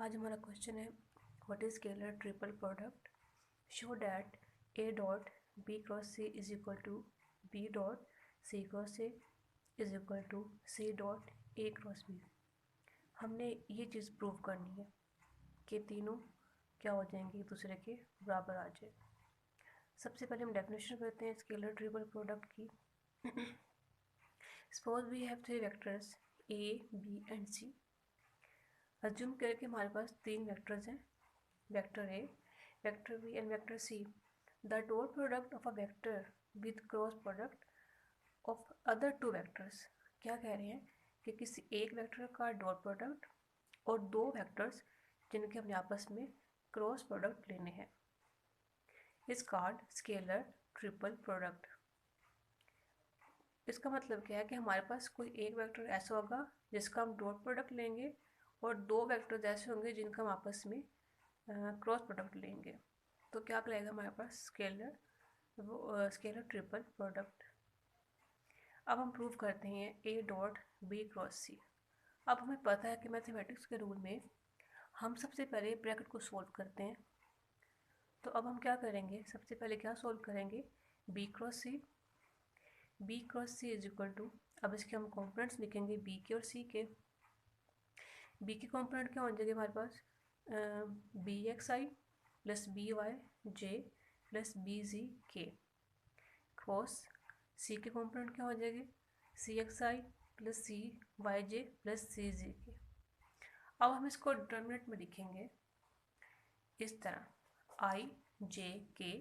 आज हमारा क्वेश्चन है what is scalar triple product. Show that A dot B cross C is equal to B dot C cross A is equal to C dot A cross B. हमने ये चीज़ prove करनी है कि तीनों क्या हो जाएंगे, एक दूसरे के बराबर आ जाए। सबसे पहले हम डेफिनेशन करते हैं स्केलर ट्रिपल प्रोडक्ट की। Suppose we have three vectors A B and C. Assume करके हमारे पास तीन वेक्टर्स हैं, vector A, vector B and vector C. The dot product of a vector with cross product of other two vectors. क्या कह रहे हैं कि किसी एक वेक्टर का डॉट प्रोडक्ट और दो वेक्टर्स जिनके हमने आपस में क्रॉस प्रोडक्ट लेने हैं is called scalar triple product. इसका मतलब क्या है कि हमारे पास कोई एक वेक्टर ऐसा होगा जिसका हम डॉट प्रोडक्ट लेंगे और दो वेक्टर्स ऐसे होंगे जिनका हम आपस में क्रॉस प्रोडक्ट लेंगे। तो क्या करेगा हमारे पास स्केलर ट्रिपल प्रोडक्ट। अब हम प्रूव करते हैं ए डॉट बी क्रॉस सी। अब हमें पता है कि मैथमेटिक्स के रूल में हम सबसे पहले ब्रैकेट को सॉल्व करते हैं। तो अब हम क्या करेंगे, सबसे पहले क्या सॉल्व करेंगे, B cross C. B cross C is equal to, अब इसके हम कॉम्पोनेंट्स लिखेंगे बी के और सी के। बी के कॉम्पोनेंट क्या हो जाएंगे हमारे पास, बी एक्स आई प्लस बी वाई जे प्लस बी जी के क्रॉस सी के कॉम्पोनेंट क्या हो जाएंगे, सी एक्स आई प्लस सी वाई जे प्लस सी जी के। अब हम इसको डिटर्मिनेंट में लिखेंगे इस तरह आई जे के।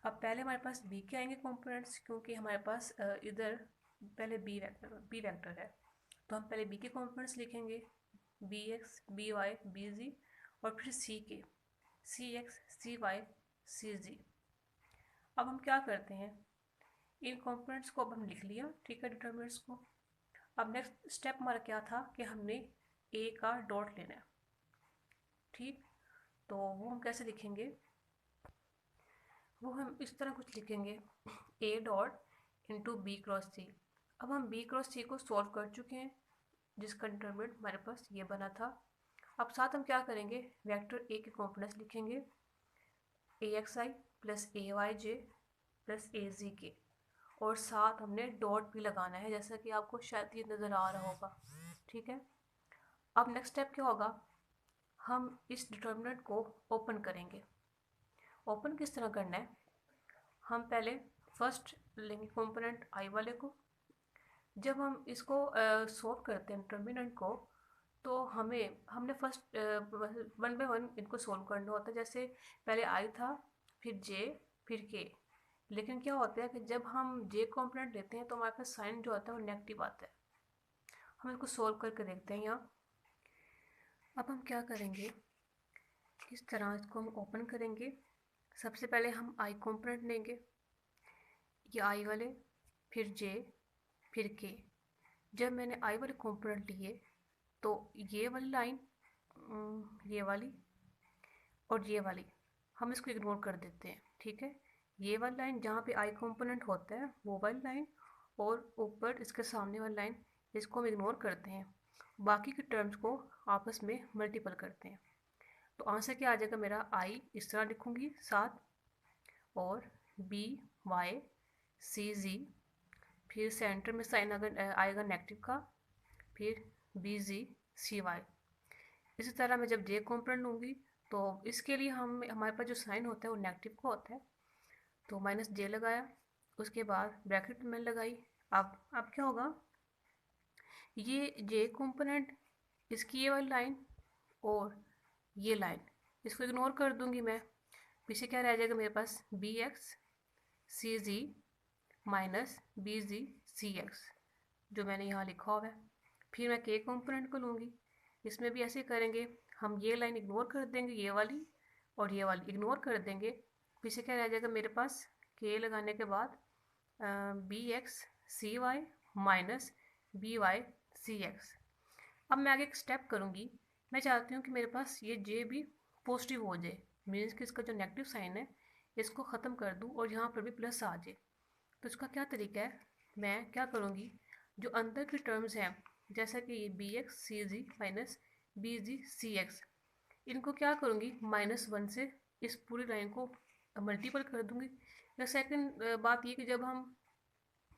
अब पहले हमारे पास बी के आएंगे कॉम्पोनेंट्स, क्योंकि हमारे पास इधर पहले बी वेक्टर है, तो हम पहले बी के कॉम्पोनेंट्स लिखेंगे B X B Y B G और फिर सी के सी एक्स सी वाई सी जी। अब हम क्या करते हैं, इन कॉम्पोनेंट्स को अब हम लिख लिया, ठीक है, डिटर्मिनेंट्स को। अब नेक्स्ट स्टेप हमारा क्या था कि हमने ए का डॉट लेना है, ठीक। तो वो हम कैसे लिखेंगे, वो हम इस तरह कुछ लिखेंगे A dot into B cross C. अब हम बी क्रॉस सी को सॉल्व कर चुके हैं जिसका डिटर्मिनेंट हमारे पास ये बना था। अब साथ हम क्या करेंगे, वेक्टर ए के कॉम्पोनेंट्स लिखेंगे ए एक्स आई प्लस ए वाई जे प्लस ए जी के, और साथ हमने डॉट भी लगाना है, जैसा कि आपको शायद ये नज़र आ रहा होगा, ठीक है। अब नेक्स्ट स्टेप क्या होगा, हम इस डिटर्मिनेंट को ओपन करेंगे। ओपन किस तरह करना है, हम पहले फर्स्ट लेंगे कंपोनेंट आई वाले को। जब हम इसको सॉल्व करते हैं डिटर्मिनेंट को, तो हमने फर्स्ट वन बाय वन इनको सॉल्व करना होता है। जैसे पहले आई था, फिर जे, फिर के। लेकिन क्या होता है कि जब हम जे कंपोनेंट लेते हैं तो हमारे पास साइन जो आता है वो नेगेटिव आता है। हम इसको सॉल्व करके देखते हैं यहाँ। अब हम क्या करेंगे, इस तरह इसको हम ओपन करेंगे। सबसे पहले हम आई कंपोनेंट लेंगे, ये आई वाले, फिर जे, फिर के। जब मैंने आई वाले कंपोनेंट लिए तो ये वाली लाइन, ये वाली और ये वाली, हम इसको इग्नोर कर देते हैं, ठीक है। ये वाली लाइन जहाँ पे आई कंपोनेंट होता है वो वाली लाइन, और ऊपर इसके सामने वाली लाइन, इसको हम इग्नोर करते हैं। बाकी के टर्म्स को आपस में मल्टीपल करते हैं। तो आंसर क्या आ जाएगा मेरा, आई इस तरह लिखूँगी साथ, और बी वाई सी जी, फिर सेंटर में साइन अगर आएगा नेगेटिव का, फिर बी जी सी वाई। इसी तरह मैं जब जे कॉम्पोनेंट लूँगी तो इसके लिए हमारे पास जो साइन होता है वो नेगेटिव का होता है, तो माइनस जे लगाया, उसके बाद ब्रैकेट में लगाई। अब क्या होगा, ये जे कॉम्पोनेंट, इसकी ये वाली लाइन और ये लाइन, इसको इग्नोर कर दूंगी मैं। पीछे क्या रह जाएगा मेरे पास, बी एक्स सी जी माइनस बी जी सी एक्स, जो मैंने यहाँ लिखा हुआ है। फिर मैं के कॉम्पोनेंट को लूँगी, इसमें भी ऐसे करेंगे, हम ये लाइन इग्नोर कर देंगे, ये वाली और ये वाली इग्नोर कर देंगे। पीछे क्या रह जाएगा मेरे पास, के लगाने के बाद B X C Y minus B Y C X. अब मैं आगे एक स्टेप करूँगी, मैं चाहती हूँ कि मेरे पास ये जे भी पॉजिटिव हो जाए, मीन्स कि इसका जो नेगेटिव साइन है इसको ख़त्म कर दूँ और यहाँ पर भी प्लस आ जाए। तो इसका क्या तरीका है, मैं क्या करूँगी, जो अंदर की टर्म्स हैं, जैसा कि ये बी एक्स सी जी माइनस BgCx। इनको क्या करूँगी, -1 से इस पूरी लाइन को मल्टीपल कर दूँगी। या सेकंड बात ये कि जब हम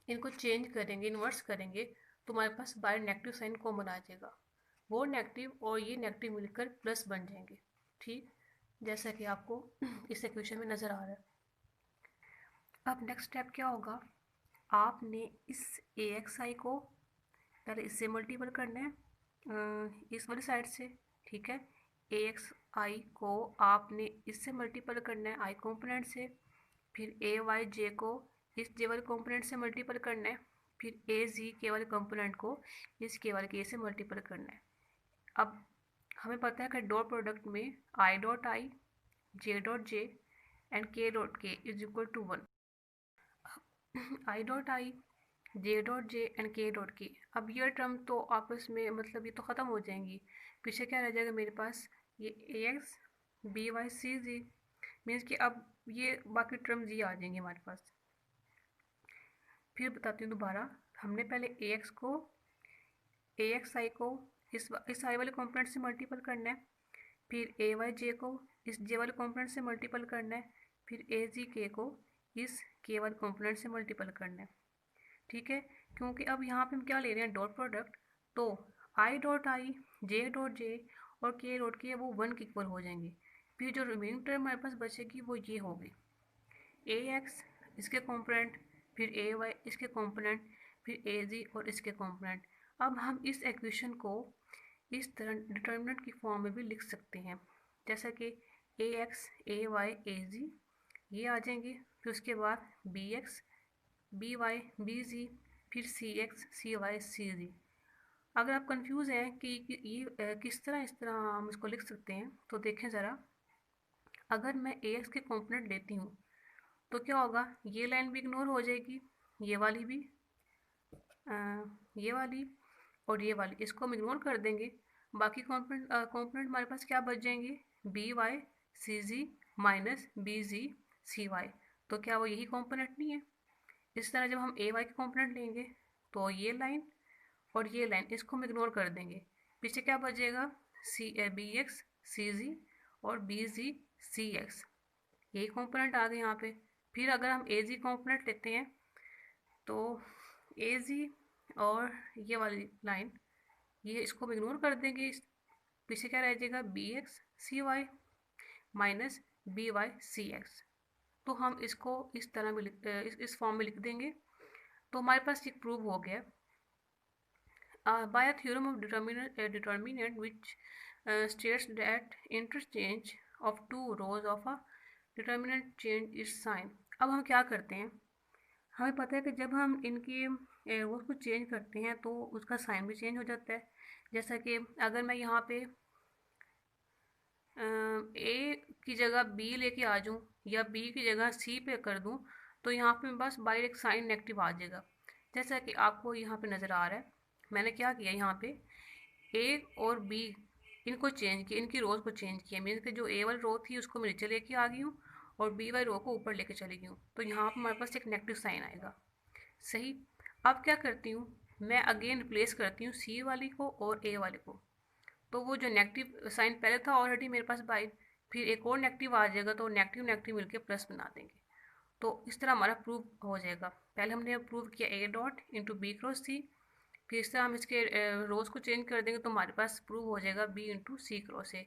इनको चेंज करेंगे, इन्वर्स करेंगे, तो हमारे पास बाय नेगेटिव साइन कॉमन आ जाएगा। वो नेगेटिव और ये नेगेटिव मिलकर प्लस बन जाएंगे। ठीक, जैसा कि आपको इस इक्वेशन में नज़र आ रहा है। अब नेक्स्ट स्टेप क्या होगा, आपने इस AXI को पहले इससे मल्टीपल करना है, इस वाली साइड से। ठीक है, AXI को आपने इससे मल्टीपल करना है I कॉम्पोनेंट से, फिर AYJ को इस J वाले कॉम्पोनेंट से मल्टीपल करना है, फिर AZK वाले कॉम्पोनेंट को इस K वाले K से मल्टीपल करना है। अब हमें पता है कि डॉट प्रोडक्ट में I dot I, J dot J and K dot K is equal to 1। I dot I, J dot J and K dot K, अब ये टर्म तो आपस में मतलब ये तो ख़त्म हो जाएंगी। पीछे क्या रह जाएगा मेरे पास, ये AX BY CZ, मीन्स कि अब ये बाकी टर्म्स ये आ जाएंगे हमारे पास। फिर बताती हूँ दोबारा, हमने पहले AXI को इस I वाले कॉम्पोनेंट से मल्टीपल करना है, फिर AYJ को इस J वाले कॉम्पोनेंट से मल्टीपल करना है, फिर AZK को इस K वाले कॉम्पोनेंट से मल्टीपल करना है। ठीक है, क्योंकि अब यहाँ पे हम क्या ले रहे हैं, डॉट प्रोडक्ट, तो I dot I, J dot J और K डॉट K वो 1 के इक्वल हो जाएंगे। फिर जो रिमेनिंग टर्म हमारे पास बचेगी वो ये होगी, AX इसके कॉम्पोनेंट, फिर AY इसके कॉम्पोनेंट, फिर AZ और इसके कॉम्पोनेंट। अब हम इस इक्वेशन को इस तरह डिटर्मिनेंट की फॉर्म में भी लिख सकते हैं, जैसा कि AX AY AZ ये आ जाएंगे, फिर उसके बाद BX BY BZ, फिर CX CY CZ। अगर आप कंफ्यूज हैं कि ये किस तरह इस तरह हम इसको लिख सकते हैं, तो देखें ज़रा। अगर मैं AX के कॉम्पोनेंट लेती हूँ तो क्या होगा, ये लाइन भी इग्नोर हो जाएगी, ये वाली भी, ये वाली और ये वाली, इसको हम इग्नोर कर देंगे। बाकी कॉम्पोनेंट हमारे पास क्या बच जाएंगे, BY CZ minus BZ CY। तो क्या वो यही कॉम्पोनेंट नहीं है। इस तरह जब हम AY के कॉम्पोनेंट लेंगे तो ये लाइन और ये लाइन इसको हम इग्नोर कर देंगे, पीछे क्या बचेगा, BX CZ और BZ CX, यही कॉम्पोनेंट आ गए यहाँ पे। फिर अगर हम AZ कॉम्पोनेंट लेते हैं तो AZ और ये वाली लाइन, ये इसको हम इग्नोर कर देंगे, पीछे क्या रह जाएगा, BX CY minus BY CX। तो हम इसको इस तरह में इस फॉर्म में लिख देंगे। तो हमारे पास ये प्रूव हो गया by a theorem of determinant which states that interchange of two rows of a determinant change its sign. अब हम क्या करते हैं, हमें पता है कि जब हम इनकी रोज को चेंज करते हैं तो उसका साइन भी चेंज हो जाता है। जैसा कि अगर मैं यहाँ पे A की जगह B लेके आ जाऊँ या B की जगह C पे कर दूँ, तो यहाँ पे मेरे पास बाई एक साइन नेगेटिव आ जाएगा, जैसा कि आपको यहाँ पे नज़र आ रहा है। मैंने क्या किया, यहाँ पे A और B इनको चेंज किया, इनकी रोज को चेंज किया, मीन्स कि जो A वाली रो थी उसको मैं नीचे लेके आ गई हूँ और B वाली रो को ऊपर लेके चली गई हूँ, तो यहाँ पर हमारे पास एक नेगेटिव साइन आएगा। सही, अब क्या करती हूँ, मैं अगेन रिप्लेस करती हूँ C वाली को और A वाले को, तो वो जो नेगेटिव साइन पहले था ऑलरेडी मेरे पास बाई, फिर एक और नेगेटिव आ जाएगा, तो नेगेटिव नेगेटिव मिलके प्लस बना देंगे। तो इस तरह हमारा प्रूव हो जाएगा। पहले हमने प्रूव किया A dot into B cross C, फिर इस तरह हम इसके रोज को चेंज कर देंगे तो हमारे पास प्रूव हो जाएगा B into C cross A।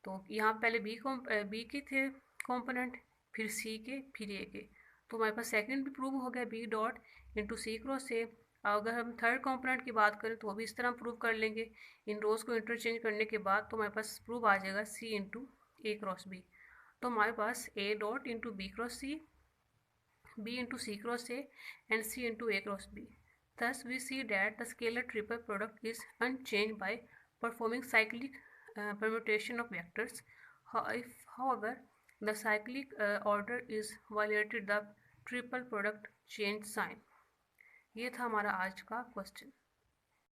तो यहाँ पहले B के थे कॉम्पोनेंट, फिर C के, फिर A के, तो हमारे पास सेकंड भी प्रूव हो गया B dot into C cross A। अगर हम थर्ड कंपोनेंट की बात करें तो वो भी इस तरह प्रूव कर लेंगे, इन रोज को इंटरचेंज करने के बाद, तो हमारे पास प्रूव आ जाएगा C into A cross B। तो हमारे पास A dot into B cross C, B into C cross A and C into A cross B। Thus we see that the scalar triple product is unchanged by performing cyclic permutation of vectors. However, the cyclic order is violated the triple product change sign। ये था हमारा आज का question.